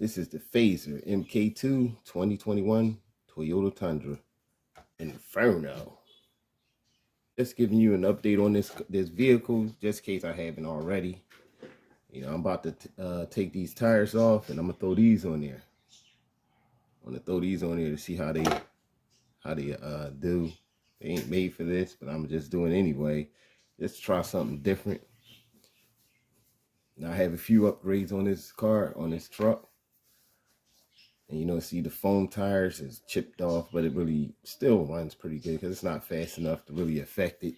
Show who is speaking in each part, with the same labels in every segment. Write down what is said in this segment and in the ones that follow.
Speaker 1: This is the Phaser MK2 2021 Toyota Tundra Inferno. Just giving you an update on this vehicle, just in case I haven't already. You know, I'm about to take these tires off, and I'm gonna throw these on there. I'm gonna throw these on there to see how they do. They ain't made for this, but I'm just doing it anyway. Just to try something different. Now I have a few upgrades on this car, on this truck. And you know, see the foam tires is chipped off, but it really still runs pretty good because it's not fast enough to really affect it.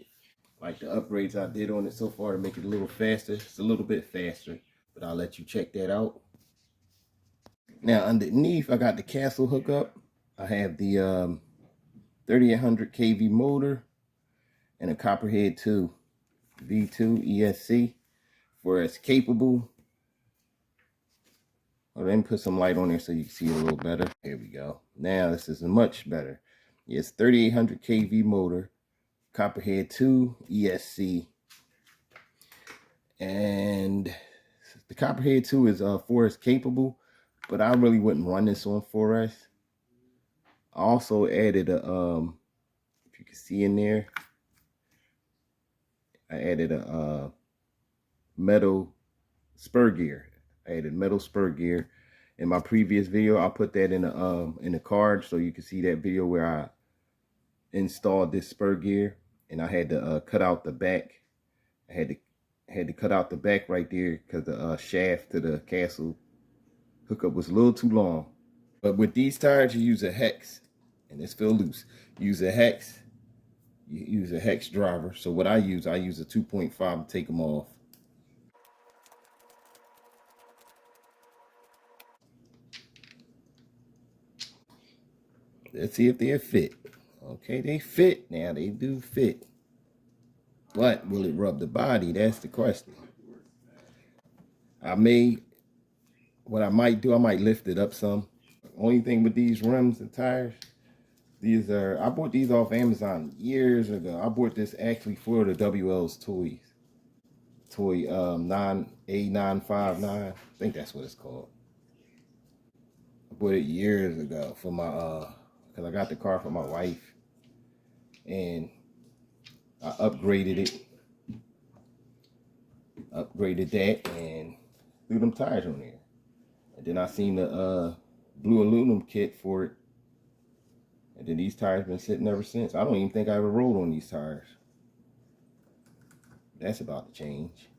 Speaker 1: Like the upgrades I did on it so far to make it a little faster. It's a little bit faster, but I'll let you check that out. Now underneath, I got the Castle hookup. I have the 3800 kV motor and a Copperhead 2 V2 ESC for it's capable. Well, let me put some light on there so you can see it a little better. Here we go. Now this is much better. It's 3800 kV motor, Copperhead 2 ESC, and the Copperhead 2 is forest capable, but I really wouldn't run this on 4S. I also added a if you can see in there, I added a metal spur gear. I added metal spur gear in my previous video. I'll put that in the card so you can see that video where I installed this spur gear, and I had to cut out the back. I had to cut out the back right there because the shaft to the Castle hookup was a little too long. But with these tires, you use a hex, and it's still loose. You use a hex driver. So what I use a 2.5 to take them off. Let's see if they fit. Okay, they fit. Now they do fit. But will it rub the body? That's the question. What I might do, I might lift it up some. Only thing with these rims and tires, I bought these off Amazon years ago. I bought this actually for the WL's toy A959. I think that's what it's called. I bought it years ago for my because I got the car for my wife, and I upgraded that and threw them tires on there. And then I seen the blue aluminum kit for it. And then these tires been sitting ever since. I don't even think I ever rode on these tires. That's about to change.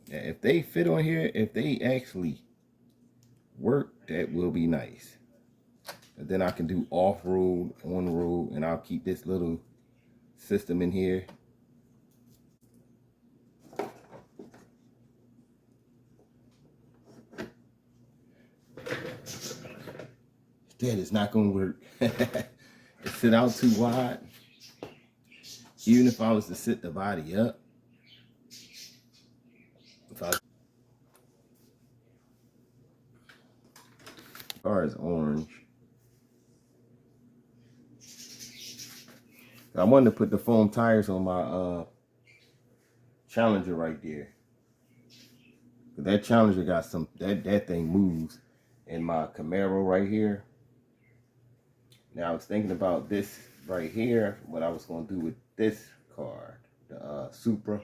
Speaker 1: Yeah, if they fit on here, if they actually work, that will be nice. And then I can do off-road, on-road, and I'll keep this little system in here. That is not gonna work. It sit out too wide. Even if I was to sit the body up, the car is orange. I wanted to put the foam tires on my Challenger right there. That Challenger got some, that thing moves. And my Camaro right here. Now I was thinking about this right here, what I was gonna do with this car, the Supra.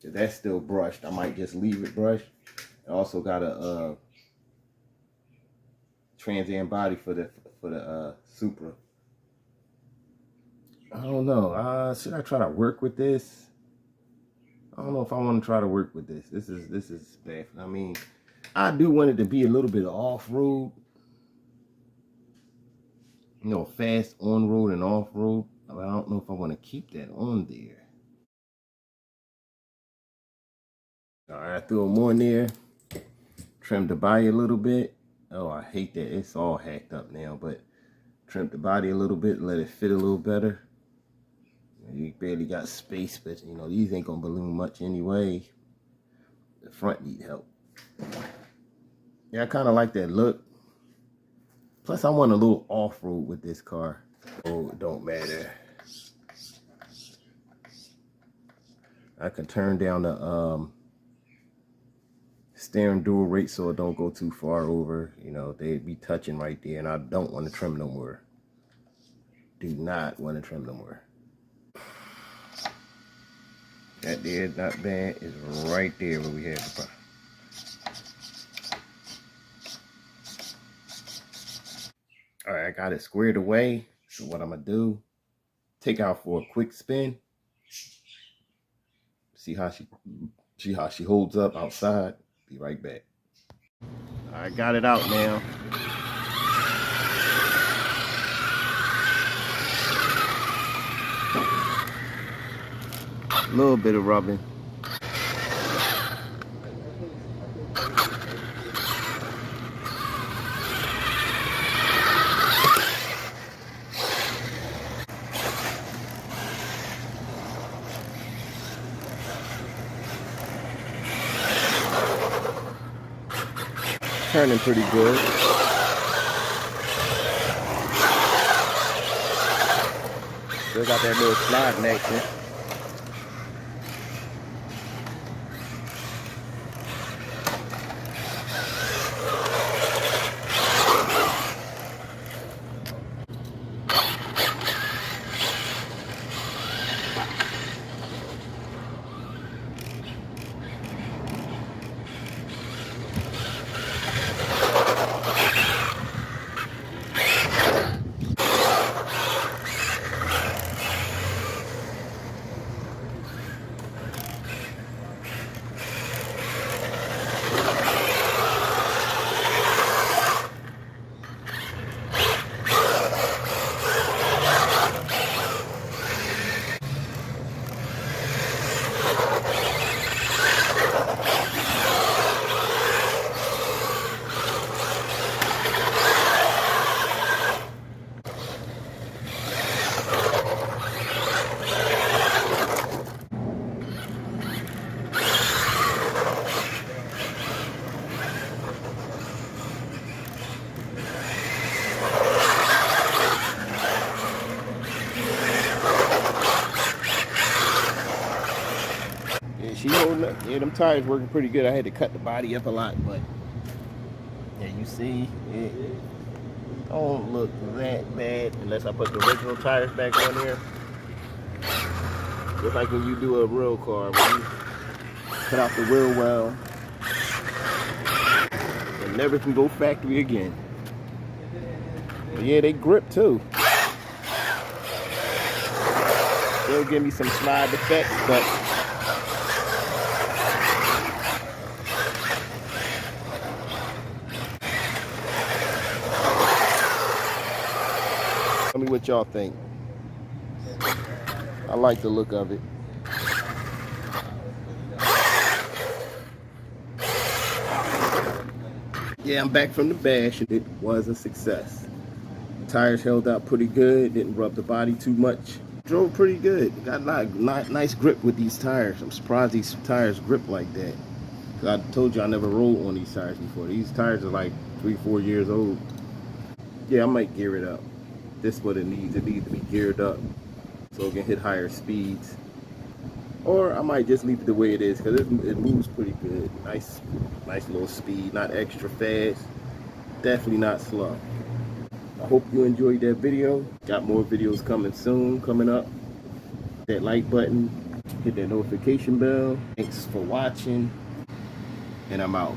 Speaker 1: If that's still brushed, I might just leave it brushed. I also got a Trans Am body for the Supra. I don't know. Should I try to work with this? I don't know if I want to try to work with this. This is bad. I mean, I do want it to be a little bit off-road. You know, fast on-road and off-road. But I don't know if I want to keep that on there. All right, I threw them on there. Trimmed the body a little bit. Oh, I hate that. It's all hacked up now, but trimmed the body a little bit, let it fit a little better. You barely got space, but you know, these ain't gonna balloon much anyway. The front need help. Yeah, I kind of like that look. Plus, I want a little off-road with this car. Oh, it don't matter. I can turn down the steering dual rate so it don't go too far over. You know, they'd be touching right there, and I don't want to trim no more. Do not want to trim no more. That there, not bad, is right there where we had the problem. All right, I got it squared away. So what I'm gonna do, take out for a quick spin. See how she holds up outside. Be right back. I got it out now. A little bit of rubbing. Turning pretty good. Still got that little sliding action. She holding up. Yeah, them tires working pretty good. I had to cut the body up a lot, but yeah, you see, it don't look that bad unless I put the original tires back on there. Just like when you do a real car, when you cut out the wheel well, it never can go factory again. But yeah, they grip too. They'll give me some slide effects, but tell me what y'all think. I like the look of it. Yeah, I'm back from the bash and it was a success. The tires held out pretty good, didn't rub the body too much. Drove pretty good. Got a lot, nice grip with these tires. I'm surprised these tires grip like that. I told you I never rolled on these tires before. These tires are like 3-4 years old. Yeah, I might gear it up. This is what it needs. It needs to be geared up so it can hit higher speeds. Or I might just leave it the way it is because it moves pretty good. Nice little speed, not extra fast. Definitely not slow. I hope you enjoyed that video. Got more videos coming up. Hit that like button, hit that notification bell. Thanks for watching, and I'm out.